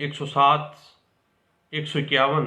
107, 151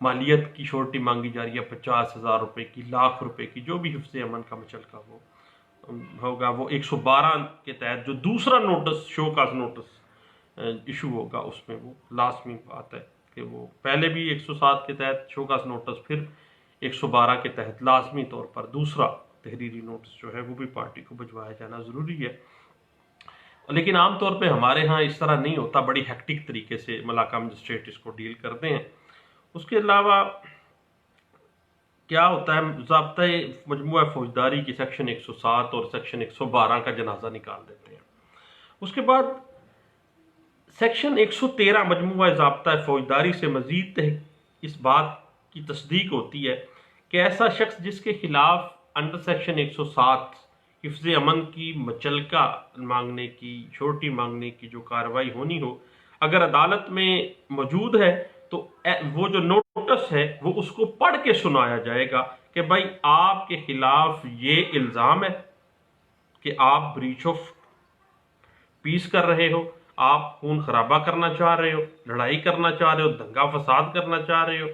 مالیت کی شورٹی مانگی جا رہی ہے 50,000 روپے کی، لاکھ روپے کی، جو بھی حفظ امن کا مچلکہ وہ ہوگا، وہ 112 کے تحت جو دوسرا notice, show cause notice issue ہوگا، اس میں وہ لازمی بات ہے کہ وہ پہلے بھی 107 کے تحت شو کاز نوٹس، پھر 112 کے تحت لازمی طور پر دوسرا تحریری نوٹس جو ہے وہ بھی پارٹی کو بھجوایا جانا ضروری ہے۔ لیکن عام طور پہ ہمارے ہاں اس طرح نہیں ہوتا، بڑی ہیکٹک طریقے سے ملاقہ مجسٹریٹ اس کو ڈیل کرتے ہیں۔ اس کے علاوہ کیا ہوتا ہے، ضابطۂ مجموعہ فوجداری کی سیکشن 107 اور سیکشن 112 کا جنازہ نکال دیتے ہیں۔ اس کے بعد سیکشن 113 مجموعہ ضابطۂ فوجداری سے مزید اس بات کی تصدیق ہوتی ہے کہ ایسا شخص جس کے خلاف انڈر سیکشن 107 حفظ امن کی مچلکہ مانگنے کی، شورٹی مانگنے کی جو کارروائی ہونی ہو، اگر عدالت میں موجود ہے تو وہ جو نوٹس ہے وہ اس کو پڑھ کے سنایا جائے گا کہ بھائی آپ کے خلاف یہ الزام ہے کہ آپ بریچ آف پیس کر رہے ہو، آپ خون خرابہ کرنا چاہ رہے ہو، لڑائی کرنا چاہ رہے ہو، دنگا فساد کرنا چاہ رہے ہو،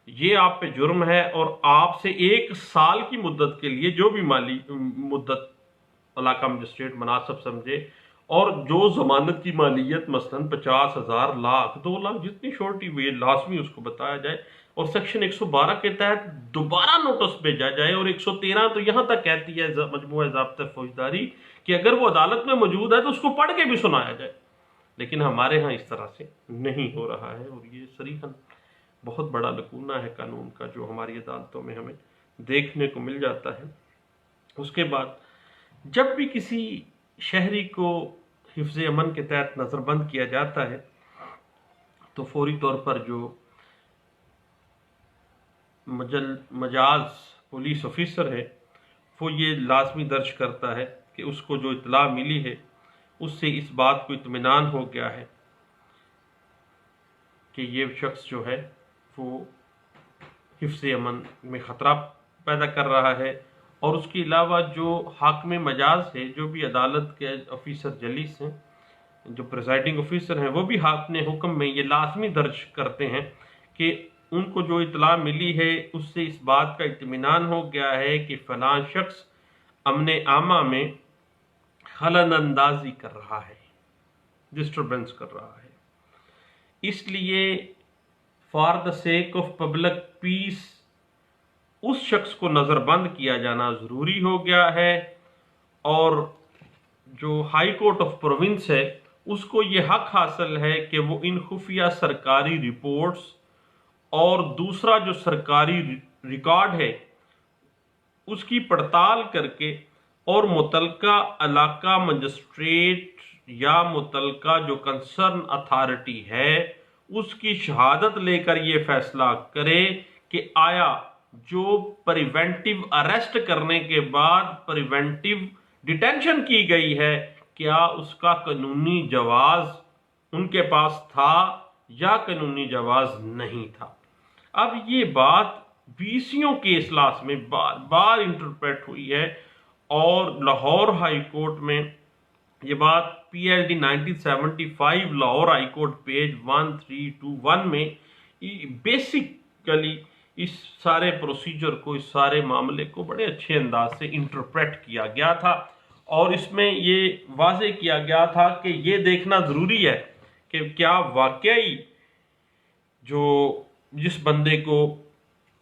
یہ آپ پہ جرم ہے، اور آپ سے 1 سال کی مدت کے لیے جو بھی مالی مدت علاقہ مجسٹریٹ مناسب سمجھے، اور جو ضمانت کی مالیت مثلاً 50,000، لاکھ، 2 لاکھ، جتنی شورٹی ہوئی لازمی اس کو بتایا جائے، اور سیکشن 112 کے تحت دوبارہ نوٹس بھیجا جائے، اور 113 تو یہاں تک کہتی ہے مجموعہ ضابطۂ فوجداری کہ اگر وہ عدالت میں موجود ہے تو اس کو پڑھ کے بھی سنایا جائے۔ لیکن ہمارے ہاں اس طرح سے نہیں ہو رہا ہے، اور یہ صریحاً بہت بڑا لکونہ ہے قانون کا جو ہماری عدالتوں میں ہمیں دیکھنے کو مل جاتا ہے۔ اس کے بعد جب بھی کسی شہری کو حفظ امن کے تحت نظر بند کیا جاتا ہے تو فوری طور پر جو مجاز پولیس آفیسر ہے وہ یہ لازمی درج کرتا ہے کہ اس کو جو اطلاع ملی ہے اس سے اس بات کو اطمینان ہو گیا ہے کہ یہ شخص جو ہے وہ حفظ امن میں خطرہ پیدا کر رہا ہے، اور اس کے علاوہ جو حاکم مجاز ہے، جو بھی عدالت کے آفیسر جلیس ہیں، جو پریزائڈنگ آفیسر ہیں، وہ بھی اپنے حکم میں یہ لازمی درج کرتے ہیں کہ ان کو جو اطلاع ملی ہے اس سے اس بات کا اطمینان ہو گیا ہے کہ فلاں شخص امن عامہ میں خلل اندازی کر رہا ہے، ڈسٹربنس کر رہا ہے، اس لیے for the sake of public peace اس شخص کو نظر بند کیا جانا ضروری ہو گیا ہے، اور جو ہائی کورٹ آف پروونس ہے اس کو یہ حق حاصل ہے کہ وہ ان خفیہ سرکاری رپورٹس اور دوسرا جو سرکاری ریکارڈ ہے اس کی پڑتال کر کے، اور متعلقہ علاقہ مجسٹریٹ یا متعلقہ جو کنسرن اتھارٹی ہے اس کی شہادت لے کر یہ فیصلہ کرے کہ آیا جو پریونٹیو اریسٹ کرنے کے بعد پریونٹیو ڈیٹینشن کی گئی ہے کیا اس کا قانونی جواز ان کے پاس تھا یا قانونی جواز نہیں تھا۔ اب یہ بات 20 کے اجلاس میں بار بار انٹرپریٹ ہوئی ہے، اور لاہور ہائی کورٹ میں یہ بات PLD 1975 Lahore high court page 1321 میں بیسیکلی اس سارے پروسیجر کو، اس سارے معاملے کو بڑے اچھے انداز سے انٹرپریٹ کیا گیا تھا، اور اس میں یہ واضح کیا گیا تھا کہ یہ دیکھنا ضروری ہے کہ کیا واقعی جو جس بندے کو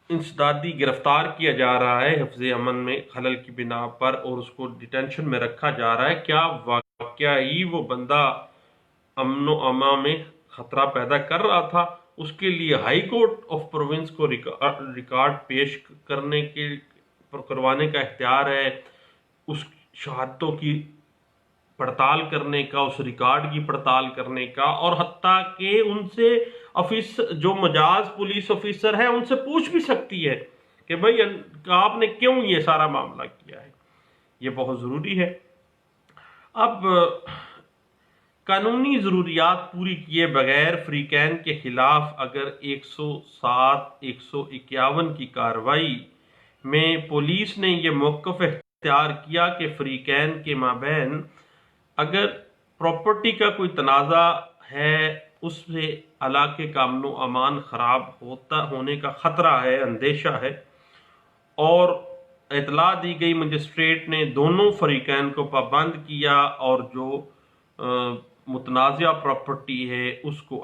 انسدادی گرفتار کیا جا رہا ہے حفظ امن میں خلل کی بنا پر اور اس کو ڈیٹینشن میں رکھا جا رہا ہے، کیا واقعی وہ بندہ امن و امان میں خطرہ پیدا کر رہا تھا۔ اس کے لیے ہائی کورٹ آف پروونس کو ریکارڈ پیش کروانے کا اختیار ہے، اس شہادتوں کی پڑتال کرنے کا، اس ریکارڈ کی پڑتال کرنے کا، اور حتیٰ کہ ان سے آفیسر جو مجاز پولیس آفیسر ہے ان سے پوچھ بھی سکتی ہے کہ بھائی آپ نے کیوں یہ سارا معاملہ کیا ہے۔ یہ بہت ضروری ہے۔ اب قانونی ضروریات پوری کیے بغیر فریقین کے خلاف اگر 107 151 کی کارروائی میں پولیس نے یہ موقف اختیار کیا کہ فریقین کے مابین اگر پراپرٹی کا کوئی تنازع ہے اس سے علاقے کا امن و امان خراب ہونے کا خطرہ ہے، اندیشہ ہے، اور اطلاع دی گئی مجسٹریٹ نے دونوں فریقین کو پابند کیا اور جو متنازعہ پراپرٹی ہے اس کو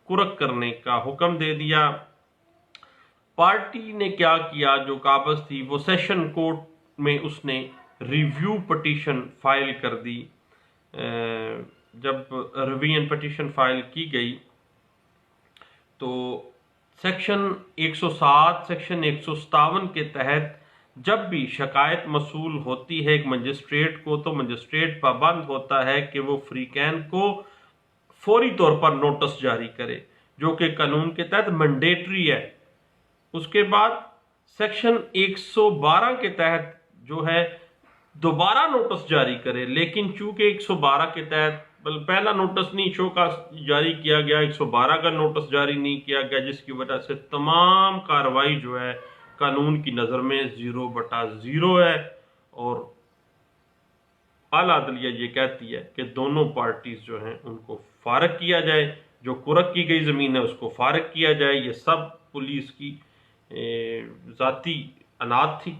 قرق کرنے کا حکم دے دیا۔ پارٹی نے کیا کیا، جو قابض تھی وہ سیشن کورٹ میں اس نے ریویو پٹیشن فائل کر دی۔ جب ریویژن پٹیشن فائل کی گئی تو سیکشن 107 سیکشن 157 کے تحت جب بھی شکایت موصول ہوتی ہے ایک مجسٹریٹ کو، تو مجسٹریٹ پابند ہوتا ہے کہ وہ فریقین کو فوری طور پر نوٹس جاری کرے، جو کہ قانون کے تحت مینڈیٹری ہے۔ اس کے بعد سیکشن 112 کے تحت جو ہے دوبارہ نوٹس جاری کرے، لیکن چونکہ 112 کے تحت پہلا نوٹس نہیں شو کا جاری کیا گیا، 112 کا نوٹس جاری نہیں کیا گیا، جس کی وجہ سے تمام کارروائی جو ہے قانون کی نظر میں 0/0 ہے، اور اعلیٰ عدلیہ یہ کہتی ہے کہ دونوں پارٹیز جو ہیں ان کو فارغ کیا جائے، جو قرق کی گئی زمین ہے اس کو فارغ کیا جائے۔ یہ سب پولیس کی ذاتی اناٹ تھی،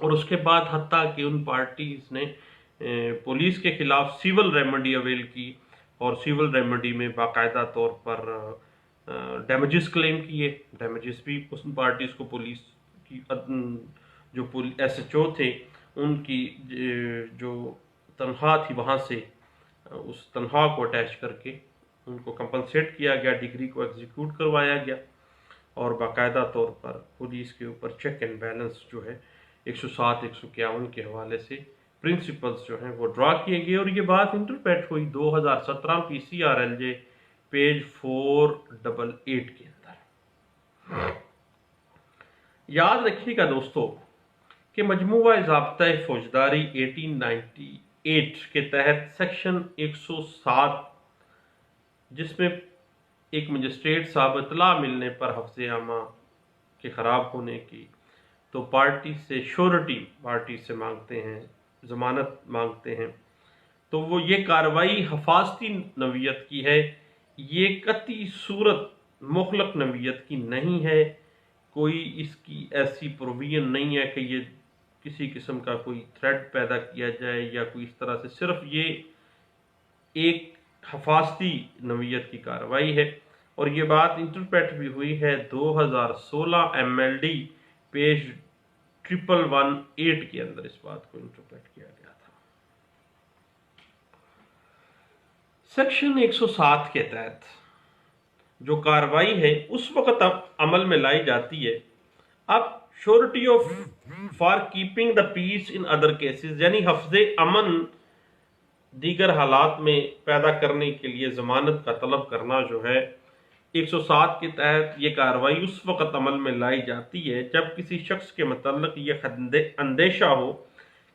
اور اس کے بعد حتیٰ کہ ان پارٹیز نے پولیس کے خلاف سیول ریمیڈی اویل کی، اور سیول ریمیڈی میں باقاعدہ طور پر ڈیمیجز کلیم کیے۔ ڈیمیجز بھی اس پارٹیز کو پولیس کی جو ایس ایچ او تھے ان کی جو تنخواہ تھی وہاں سے اس تنخواہ کو اٹیچ کر کے ان کو کمپنسیٹ کیا گیا، ڈگری کو ایگزیکیوٹ کروایا گیا، اور باقاعدہ طور پر پولیس کے اوپر چیک اینڈ بیلنس جو ہے 107 151 کے حوالے سے پرنسپلز جو ہیں وہ ڈرا کیے گئے، اور یہ بات انٹرپریٹ ہوئی 2017 PCRLJ پیج 488 کے اندر۔ یاد رکھیے گا دوستو کہ مجموعہ ضابطہ فوجداری 1898 کے تحت سیکشن 107، جس میں ایک مجسٹریٹ صاحب اطلاع ملنے پر حفظ عامہ کے خراب ہونے کی تو پارٹی سے شورٹی پارٹی سے مانگتے ہیں، ضمانت مانگتے ہیں، تو وہ یہ کارروائی حفاظتی نوعیت کی ہے، یہ قطعی صورت مخلق نوعیت کی نہیں ہے، کوئی اس کی ایسی پروویژن نہیں ہے کہ یہ کسی قسم کا کوئی تھریٹ پیدا کیا جائے یا کوئی اس طرح سے، صرف یہ ایک حفاظتی نوعیت کی کارروائی ہے۔ اور یہ بات انٹرپریٹ بھی ہوئی ہے 2016 MLD پیج 1118 کے اندر، اس بات کو انٹرپریٹ کیا گیا تھا۔ سیکشن 107 کے تحت جو کارروائی ہے اس وقت اب عمل میں لائی جاتی ہے، اب surety of for keeping the peace in other cases, یعنی حفظ امن دیگر حالات میں پیدا کرنے کے لیے ضمانت کا طلب کرنا جو ہے 107 کے تحت یہ کارروائی اس وقت عمل میں لائی جاتی ہے جب کسی شخص کے متعلق یہ اندیشہ ہو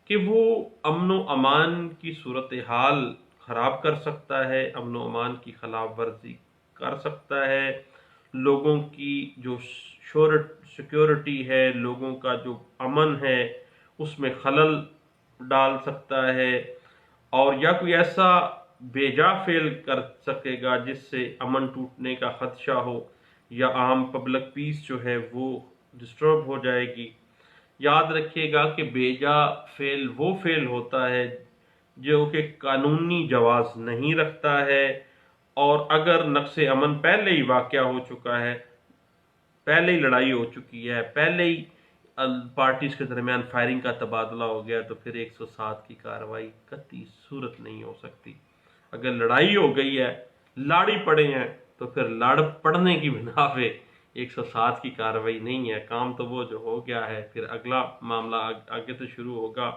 کہ وہ امن و امان کی صورتحال خراب کر سکتا ہے، امن و امان کی خلاف ورزی کر سکتا ہے، لوگوں کی جو سیکیورٹی ہے، لوگوں کا جو امن ہے اس میں خلل ڈال سکتا ہے، اور یا کوئی ایسا بیجا فعل کر سکے گا جس سے امن ٹوٹنے کا خدشہ ہو یا عام پبلک پیس جو ہے وہ ڈسٹرب ہو جائے گی۔ یاد رکھیے گا کہ بیجا فعل وہ فعل ہوتا ہے جو کہ قانونی جواز نہیں رکھتا ہے، اور اگر نقص امن پہلے ہی واقع ہو چکا ہے، پہلے ہی لڑائی ہو چکی ہے، پہلے ہی پارٹیز کے درمیان فائرنگ کا تبادلہ ہو گیا، تو پھر 107 کی کارروائی قطعی صورت نہیں ہو سکتی۔ اگر لڑائی ہو گئی ہے، لاڑی پڑے ہیں، تو پھر لڑ پڑنے کی بنا پہ 107 کی کارروائی نہیں ہے، کام تو وہ جو ہو گیا ہے، پھر اگلا معاملہ آگے تو شروع ہوگا۔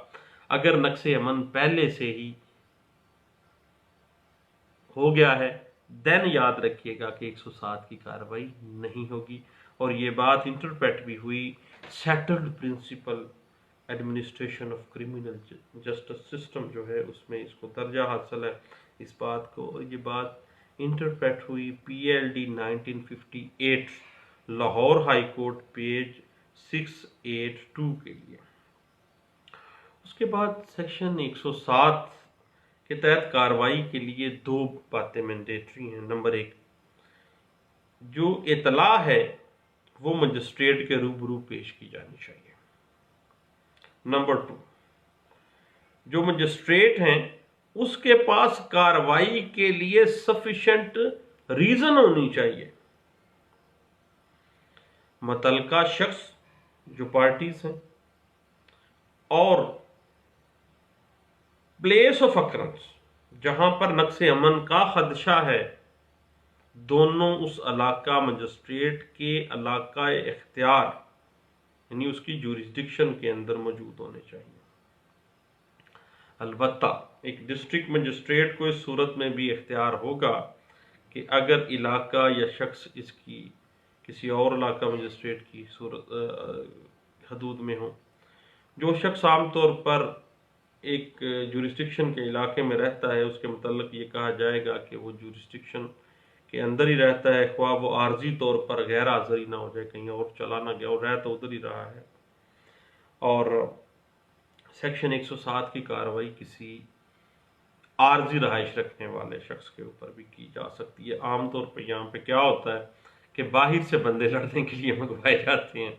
اگر نقص امن پہلے سے ہی ہو گیا ہے دین یاد رکھیے گا کہ 107 کی کارروائی نہیں ہوگی، اور یہ بات انٹرپریٹ بھی ہوئی settled principle administration of criminal justice system جو ہے اس میں اس کو درجہ حاصل ہے اس بات کو، اور یہ بات انٹرپریٹ ہوئی PLD 1958 Lahore high court page 682 کے لیے۔ اس کے بعد سیکشن 107 کے تحت کارروائی کے لیے دو باتیں مینڈیٹری ہیں۔ نمبر 1، جو اطلاع ہے وہ مجسٹریٹ کے روبرو پیش کی جانی چاہیے۔ نمبر 2، جو مجسٹریٹ ہیں اس کے پاس کارروائی کے لیے سفیشینٹ ریزن ہونی چاہیے۔ متعلقہ شخص جو پارٹیز ہیں اور پلیس آف اکرنس جہاں پر نقص امن کا خدشہ ہے، دونوں اس علاقہ مجسٹریٹ کے علاقہ اختیار یعنی اس کی جورسڈکشن کے اندر موجود ہونے چاہیے۔ البتہ ایک ڈسٹرکٹ مجسٹریٹ کو اس صورت میں بھی اختیار ہوگا کہ اگر علاقہ یا شخص اس کی کسی اور علاقہ مجسٹریٹ کی حدود میں ہو، جو شخص عام طور پر ایک جورسڈکشن کے علاقے میں رہتا ہے اس کے متعلق یہ کہا جائے گا کہ وہ جورسڈکشن کے اندر ہی رہتا ہے، خواہ وہ عارضی طور پر غیر حاضری نہ ہو جائے، کہیں اور چلا نہ گیا اور رہ تو ادھر ہی رہا ہے۔ اور سیکشن 107 کی کارروائی کسی عارضی رہائش رکھنے والے شخص کے اوپر بھی کی جا سکتی ہے۔ عام طور پہ یہاں پہ کیا ہوتا ہے کہ باہر سے بندے لڑنے کے لیے منگوائے جاتے ہیں،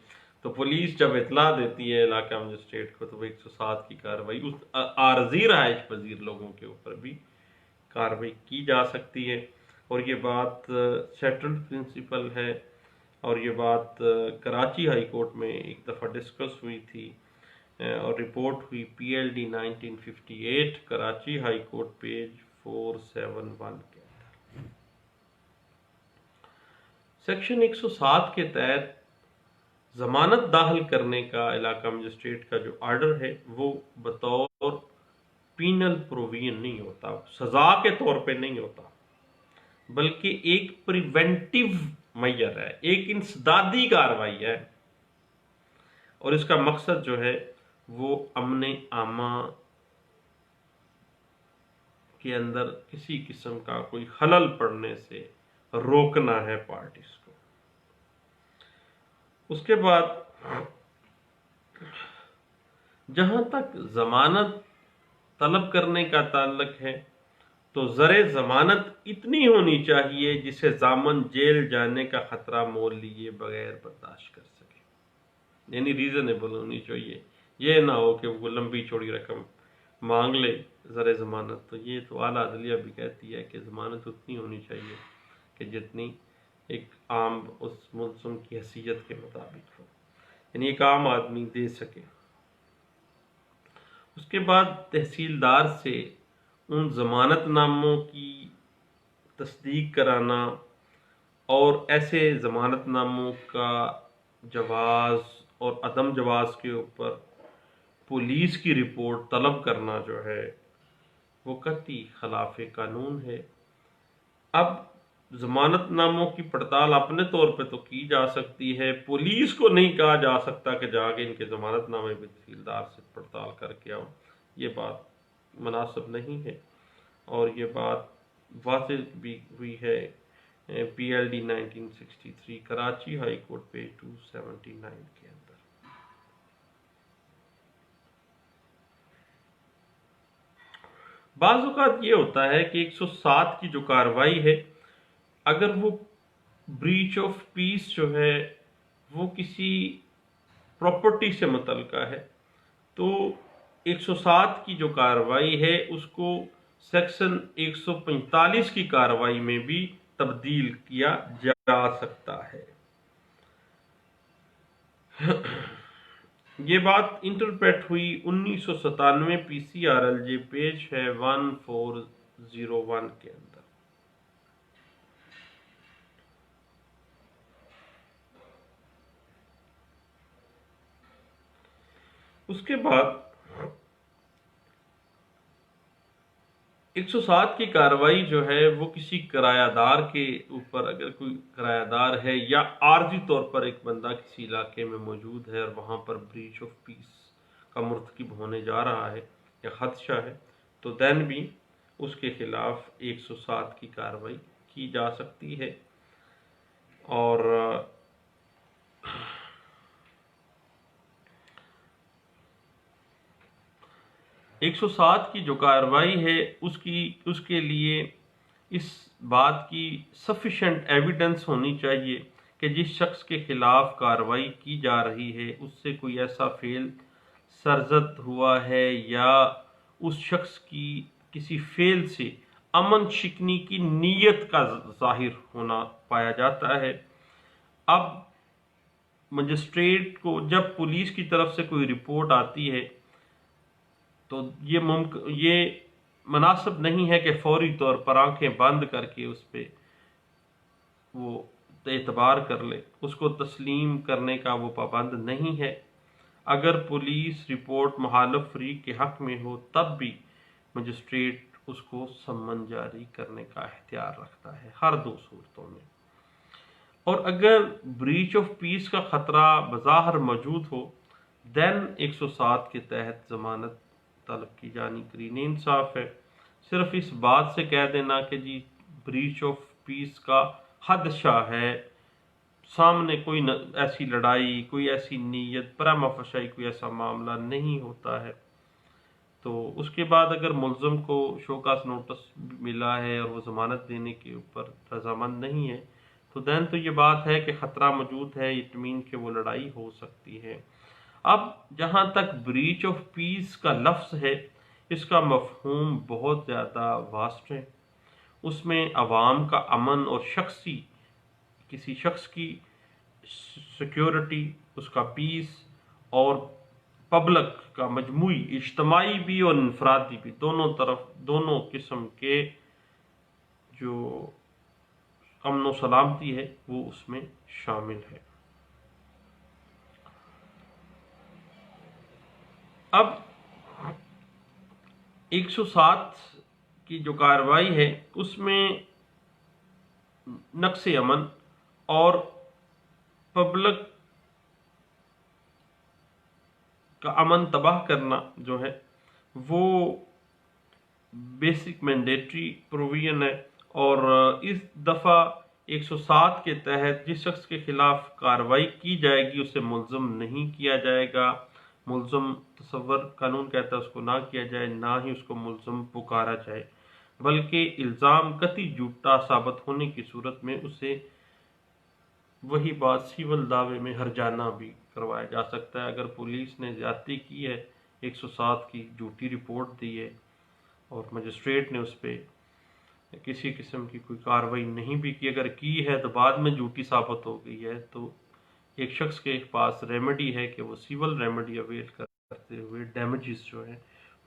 تو پولیس جب اطلاع دیتی ہے علاقہ مجسٹریٹ کو تو وہ 107 کی کارروائی اس عارضی رہائش پذیر لوگوں کے اوپر بھی کارروائی کی جا سکتی ہے۔ اور یہ بات سیٹلڈ پرنسپل ہے، اور یہ بات کراچی ہائی کورٹ میں ایک دفعہ ڈسکس ہوئی تھی اور رپورٹ ہوئی PLD 1958 Karachi high court page 471 کے اندر۔ سیکشن 107 کے تحت ضمانت داخل کرنے کا علاقہ مجسٹریٹ کا جو آرڈر ہے وہ بطور پینل پروویژن نہیں ہوتا، سزا کے طور پہ نہیں ہوتا، بلکہ ایک پریونٹیو میجر ہے، ایک انسدادی کارروائی ہے، اور اس کا مقصد جو ہے وہ امن عامہ کے اندر کسی قسم کا کوئی خلل پڑنے سے روکنا ہے پارٹیز کو۔ اس کے بعد جہاں تک ضمانت طلب کرنے کا تعلق ہے تو زر ضمانت اتنی ہونی چاہیے جسے ضامن جیل جانے کا خطرہ مول لیے بغیر برداشت کر سکے، یعنی ریزنیبل ہونی چاہیے۔ یہ نہ ہو کہ وہ لمبی چوڑی رقم مانگ لے زر ضمانت، تو یہ تو اعلیٰ عدلیہ بھی کہتی ہے کہ ضمانت اتنی ہونی چاہیے کہ جتنی ایک عام اس ملزم کی حیثیت کے مطابق ہو، یعنی ایک عام آدمی دے سکے۔ اس کے بعد تحصیلدار سے ان ضمانت ناموں کی تصدیق کرانا اور ایسے ضمانت ناموں کا جواز اور عدم جواز کے اوپر پولیس کی رپورٹ طلب کرنا جو ہے وہ قطعی خلاف قانون ہے۔ اب ضمانت ناموں کی پڑتال اپنے طور پہ تو کی جا سکتی ہے، پولیس کو نہیں کہا جا سکتا کہ جا کے ان کے ضمانت نامے بھی تحصیلدار سے پڑتال کر کے آؤ، یہ بات مناسب نہیں ہے، اور یہ بات واضح بھی ہوئی ہے PLD 1963 Karachi high court page 279 کے اندر۔ بعض اوقات یہ ہوتا ہے کہ 107 کی جو کارروائی ہے اگر وہ بریچ آف پیس جو ہے وہ کسی پراپرٹی سے متعلقہ ہے تو 107 کی جو کارروائی ہے اس کو سیکشن 145 کی کارروائی میں بھی تبدیل کیا جا سکتا ہے۔ یہ بات انٹرپریٹ ہوئی 1997 PCRLJ پیج ہے 1401 کے اندر۔ اس کے بعد 107 کی کارروائی جو ہے وہ کسی کرایہ دار کے اوپر، اگر کوئی کرایہ دار ہے یا عارضی طور پر ایک بندہ کسی علاقے میں موجود ہے اور وہاں پر بریچ آف پیس کا مرتکب ہونے جا رہا ہے یا خدشہ ہے، تو دین بھی اس کے خلاف 107 کی کارروائی کی جا سکتی ہے۔ اور 107 کی جو کارروائی ہے اس کے لیے اس بات کی سفیشینٹ ایویڈنس ہونی چاہیے کہ جس شخص کے خلاف کارروائی کی جا رہی ہے اس سے کوئی ایسا فعل سرزد ہوا ہے یا اس شخص کی کسی فعل سے امن شکنی کی نیت کا ظاہر ہونا پایا جاتا ہے۔ اب مجسٹریٹ کو جب پولیس کی طرف سے کوئی رپورٹ آتی ہے تو یہ مناسب نہیں ہے کہ فوری طور پر آنکھیں بند کر کے اس پہ وہ اعتبار کر لے، اس کو تسلیم کرنے کا وہ پابند نہیں ہے۔ اگر پولیس رپورٹ مخالف فریق کے حق میں ہو تب بھی مجسٹریٹ اس کو سمن جاری کرنے کا اختیار رکھتا ہے ہر دو صورتوں میں۔ اور اگر بریچ آف پیس کا خطرہ بظاہر موجود ہو دین 107 کے تحت ضمانت طلب کی جانی قرین انصاف ہے۔ صرف اس بات سے کہہ دینا کہ جی بریچ آف پیس کا خدشہ ہے، سامنے کوئی ایسی لڑائی، کوئی ایسی نیت، پرامہ فشائی کوئی ایسا معاملہ نہیں ہوتا ہے، تو اس کے بعد اگر ملزم کو شوکاز نوٹس ملا ہے اور وہ ضمانت دینے کے اوپر رضامند نہیں ہے تو دین تو یہ بات ہے کہ خطرہ موجود ہے، اٹ مین کہ وہ لڑائی ہو سکتی ہے۔ اب جہاں تک بریچ آف پیس کا لفظ ہے اس کا مفہوم بہت زیادہ واسٹ ہے، اس میں عوام کا امن اور کسی شخص کی سیکیورٹی، اس کا پیس اور پبلک کا مجموعی اجتماعی بھی اور انفرادی بھی دونوں قسم کے جو امن و سلامتی ہے وہ اس میں شامل ہے۔ اب 107 کی جو کارروائی ہے اس میں نقص امن اور پبلک کا امن تباہ کرنا جو ہے وہ بیسک مینڈیٹری پروویژن ہے، اور اس دفعہ 107 کے تحت جس شخص کے خلاف کارروائی کی جائے گی اسے ملزم نہیں کیا جائے گا۔ ملزم تصور قانون کہتا ہے اس کو نہ کیا جائے، نہ ہی اس کو ملزم پکارا جائے، بلکہ الزام قطعی جھوٹا ثابت ہونے کی صورت میں اسے وہی بات سیول دعوے میں ہرجانہ بھی کروایا جا سکتا ہے۔ اگر پولیس نے زیادتی کی ہے، 107 کی جھوٹی رپورٹ دی ہے اور مجسٹریٹ نے اس پہ کسی قسم کی کوئی کارروائی نہیں بھی کی، اگر کی ہے تو بعد میں جھوٹی ثابت ہو گئی ہے، تو ایک شخص کے پاس ریمیڈی ہے کہ وہ سیول ریمیڈی اویل کرتے ہوئے ڈیمیجز جو ہے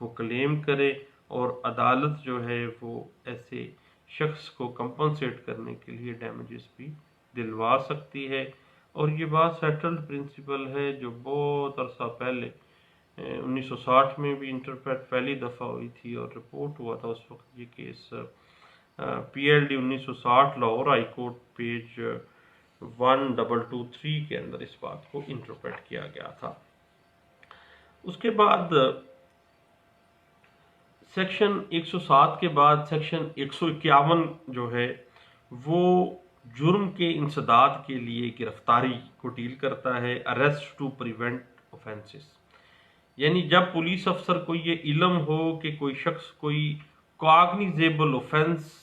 وہ کلیم کرے، اور عدالت جو ہے وہ ایسے شخص کو کمپنسیٹ کرنے کے لیے ڈیمیجز بھی دلوا سکتی ہے۔ اور یہ بات سیٹلڈ پرنسپل ہے جو بہت عرصہ پہلے 1960 میں بھی انٹرپریٹ پہلی دفعہ ہوئی تھی اور رپورٹ ہوا تھا اس وقت یہ case P L D 1960 Lahore high court page 1223 کے اندر اس بات کو انٹرپریٹ کیا گیا تھا۔ اس کے بعد سیکشن 107 کے بعد سیکشن 151 جو ہے وہ جرم کے انسداد کے لیے گرفتاری کو ڈیل کرتا ہے، اریسٹ ٹو پریونٹ اوفینسز، یعنی جب پولیس افسر کو یہ علم ہو کہ کوئی شخص کوئی کاگنیزیبل اوفینس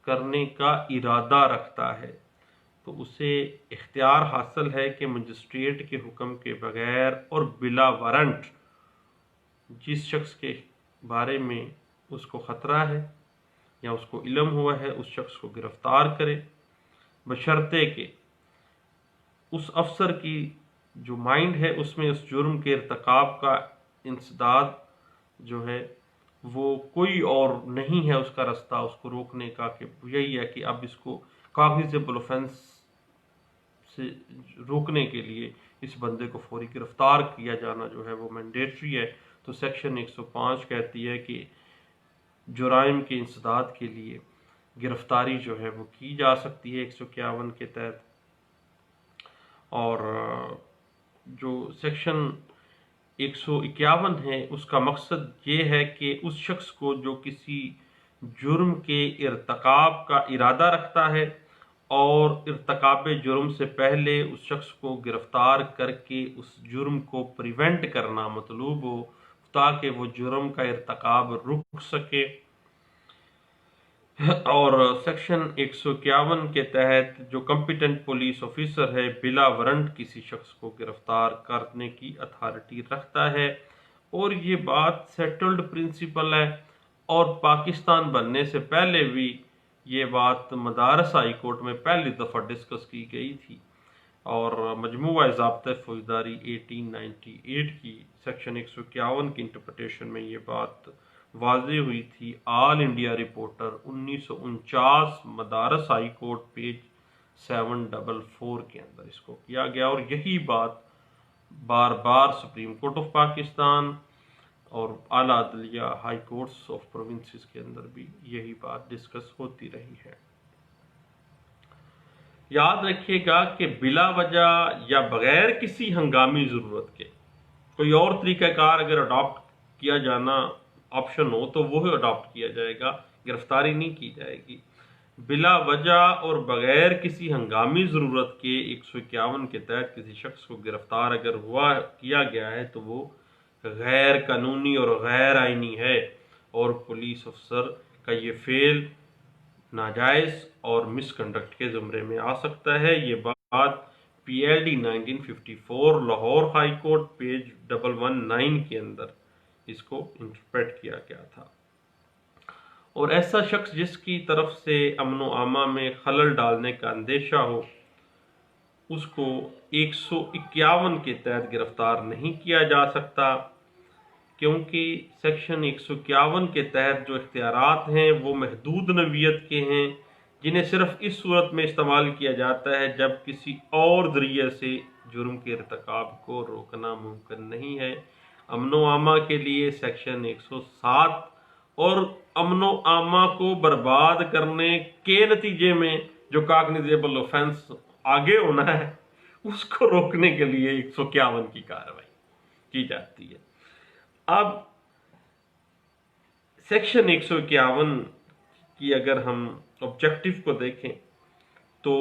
کرنے کا ارادہ رکھتا ہے تو اسے اختیار حاصل ہے کہ مجسٹریٹ کے حکم کے بغیر اور بلا وارنٹ جس شخص کے بارے میں اس کو خطرہ ہے یا اس کو علم ہوا ہے اس شخص کو گرفتار کرے، بشرطے کہ اس افسر کی جو مائنڈ ہے اس میں اس جرم کے ارتکاب کا انسداد جو ہے وہ کوئی اور نہیں ہے، اس کا رستہ اس کو روکنے کا کہ یہی ہے کہ اب اس کو کاگنیزیبل اوفینس سے روکنے کے لیے اس بندے کو فوری گرفتار کیا جانا جو ہے وہ مینڈیٹری ہے۔ تو سیکشن 105 کہتی ہے کہ جرائم کے انسداد کے لیے گرفتاری جو ہے وہ کی جا سکتی ہے 151 کے تحت۔ اور جو سیکشن 151 ہے اس کا مقصد یہ ہے کہ اس شخص کو جو کسی جرم کے ارتکاب کا ارادہ رکھتا ہے اور ارتکاب جرم سے پہلے اس شخص کو گرفتار کر کے اس جرم کو پریونٹ کرنا مطلوب ہو تاکہ وہ جرم کا ارتکاب رک سکے۔ اور سیکشن 151 کے تحت جو کمپیٹنٹ پولیس آفیسر ہے بلا وارنٹ کسی شخص کو گرفتار کرنے کی اتھارٹی رکھتا ہے، اور یہ بات سیٹلڈ پرنسپل ہے، اور پاکستان بننے سے پہلے بھی یہ بات مدارس ہائی کورٹ میں پہلی دفعہ ڈسکس کی گئی تھی، اور مجموعہ ضابطۂ فوجداری 1898 کی سیکشن 151 کی انٹرپریٹیشن میں یہ بات واضح ہوئی تھی۔ آل انڈیا رپورٹر 1949 مدارس ہائی کورٹ پیج 744 کے اندر اس کو کیا گیا، اور یہی بات بار بار سپریم کورٹ آف پاکستان اور اعلیٰ عدلیہ ہائی کورٹس آف پروونسز کے اندر بھی یہی بات ڈسکس ہوتی رہی ہے۔ یاد رکھیے گا کہ بلا وجہ یا بغیر کسی ہنگامی ضرورت کے کوئی اور طریقہ کار اگر اڈاپٹ کیا جانا آپشن ہو تو وہ اڈاپٹ کیا جائے گا، گرفتاری نہیں کی جائے گی۔ بلا وجہ اور بغیر کسی ہنگامی ضرورت کے 151 کے تحت کسی شخص کو گرفتار اگر کیا گیا ہے تو وہ غیر قانونی اور غیر آئینی ہے، اور پولیس افسر کا یہ فعل ناجائز اور مس کنڈکٹ کے زمرے میں آ سکتا ہے۔ یہ بات P L D 1954 Lahore high court page 119 کے اندر اس کو انٹرپریٹ کیا گیا تھا، اور ایسا شخص جس کی طرف سے امن و امان میں خلل ڈالنے کا اندیشہ ہو اس کو 151 کے تحت گرفتار نہیں کیا جا سکتا، کیونکہ سیکشن 151 کے تحت جو اختیارات ہیں وہ محدود نوعیت کے ہیں، جنہیں صرف اس صورت میں استعمال کیا جاتا ہے جب کسی اور ذریعے سے جرم کے ارتکاب کو روکنا ممکن نہیں ہے۔ امن و امان کے لیے سیکشن 107 اور امن و امان کو برباد کرنے کے نتیجے میں جو کاگنیزیبل آفینس آگے ہونا ہے اس کو روکنے کے لیے 151 کی کارروائی کی جاتی ہے۔ اب سیکشن 151 کی اگر ہم آبجیکٹو کو دیکھیں تو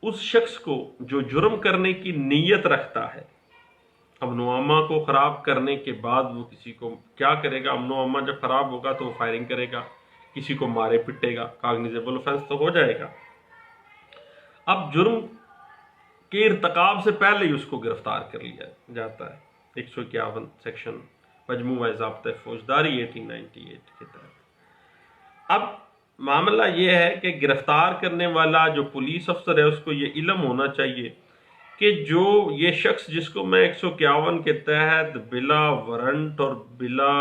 اس شخص کو جو جرم کرنے کی نیت رکھتا ہے، امن و امان کو خراب کرنے کے بعد وہ کسی کو کیا کرے گا، امن و امان جب خراب ہوگا تو وہ فائرنگ کرے گا، کسی کو مارے پٹے گا، کاگنیزیبل آفینس تو ہو جائے گا۔ اب جرم کے ارتکاب سے پہلے ہی اس کو گرفتار کر لیا جاتا ہے 151 سیکشن مجموعہ ضابطۂ فوجداری 1898 کے تحت۔ اب معاملہ یہ ہے کہ گرفتار کرنے والا جو پولیس افسر ہے اس کو یہ علم ہونا چاہیے کہ جو یہ شخص جس کو میں 151 کے تحت بلا وارنٹ اور بلا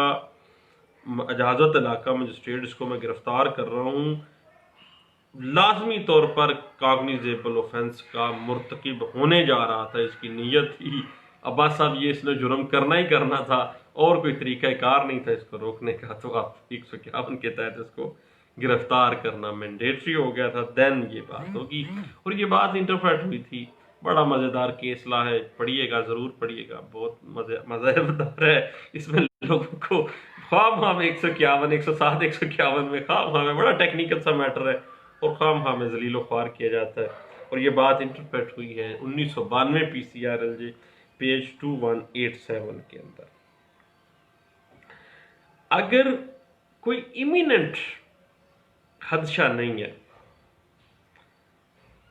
اجازت علاقہ مجسٹریٹ جس کو میں گرفتار کر رہا ہوں، لازمی طور پر کاگنیزیبل آفینس کا مرتکب ہونے جا رہا تھا، اس کی نیت تھی، عباس صاحب یہ اس نے جرم کرنا ہی کرنا تھا اور کوئی طریقہ کار نہیں تھا اس کو روکنے کا، تو آپ 151 کے تحت اس کو گرفتار کرنا مینڈیٹری ہو گیا تھا، دین یہ بات ہوگی، اور یہ بات انٹرپریٹ ہوئی تھی۔ بڑا مزیدار کیس لا ہے، پڑھیے گا، ضرور پڑھیے گا، بہت مزیدار ہے، اس میں لوگوں کو خواہ میں 151 107 151 میں خواہ میں بڑا ٹیکنیکل سا میٹر ہے اور خواہ میں ذلیل و خوار کیا جاتا ہے، اور یہ بات انٹرپریٹ ہوئی ہے 1992 P C R L J page 2187 کے اندر۔ اگر کوئی امییننٹ خدشہ نہیں ہے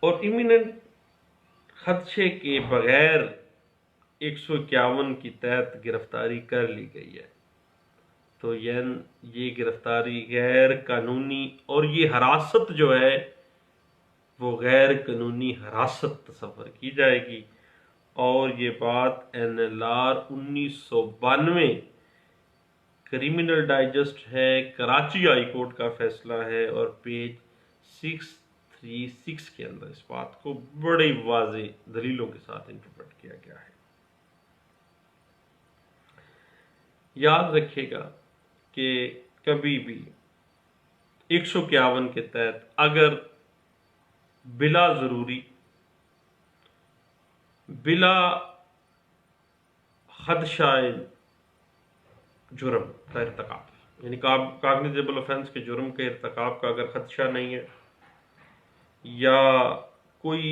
اور امییننٹ خدشے کے بغیر 151 کی تحت گرفتاری کر لی گئی ہے تو یہ گرفتاری غیر قانونی اور یہ حراست جو ہے وہ غیر قانونی حراست تصور کی جائے گی، اور یہ بات N L R 1992 criminal digest ہے، کراچی ہائی کورٹ کا فیصلہ ہے، اور پیج 636 کے اندر اس بات کو بڑی واضح دلیلوں کے ساتھ انٹرپریٹ کیا گیا ہے۔ یاد رکھیے گا کہ کبھی بھی 151 کے تحت اگر بلا ضروری، بلا خدشہ جرم کا ارتکاب، یعنی کاگنیزیبل آفینس کے جرم کے ارتکاب کا اگر خدشہ نہیں ہے یا کوئی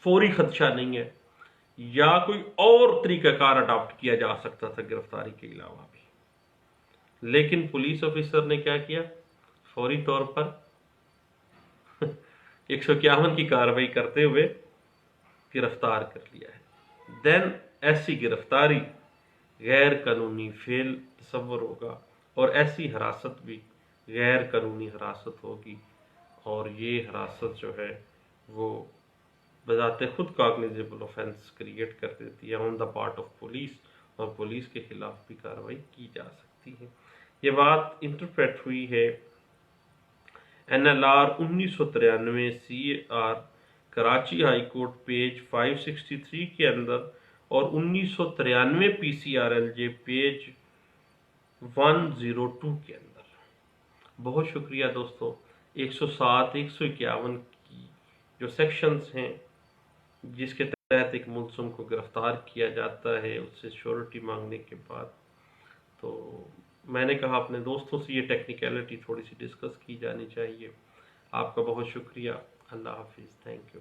فوری خدشہ نہیں ہے یا کوئی اور طریقہ کار اڈاپٹ کیا جا سکتا تھا گرفتاری کے علاوہ بھی، لیکن پولیس آفیسر نے کیا کیا، فوری طور پر 151 کی کارروائی کرتے ہوئے گرفتار کر لیا ہے۔ دین ایسی گرفتاری غیر قانونی فعل تصور ہوگا اور ایسی حراست بھی غیر قانونی حراست ہوگی، اور یہ حراست جو ہے وہ بذات خود کاگنیزیبل آفینس کریٹ کر دیتی ہے آن دا پارٹ آف پولیس، اور پولیس کے خلاف بھی کارروائی کی جا سکتی ہے۔ یہ بات انٹرپریٹ ہوئی ہے NLR 1993 CAR Karachi high court page 563 کے اندر، اور 1993 PCRLJ پیج 102 کے اندر۔ بہت شکریہ دوستو۔ 107 151 کی جو سیکشنز ہیں جس کے تحت ایک ملزم کو گرفتار کیا جاتا ہے اس سے شیورٹی مانگنے کے بعد، تو میں نے کہا اپنے دوستوں سے یہ ٹیکنیکلٹی تھوڑی سی ڈسکس کی جانی چاہیے۔ آپ کا بہت شکریہ۔ اللہ حافظ۔ Thank you.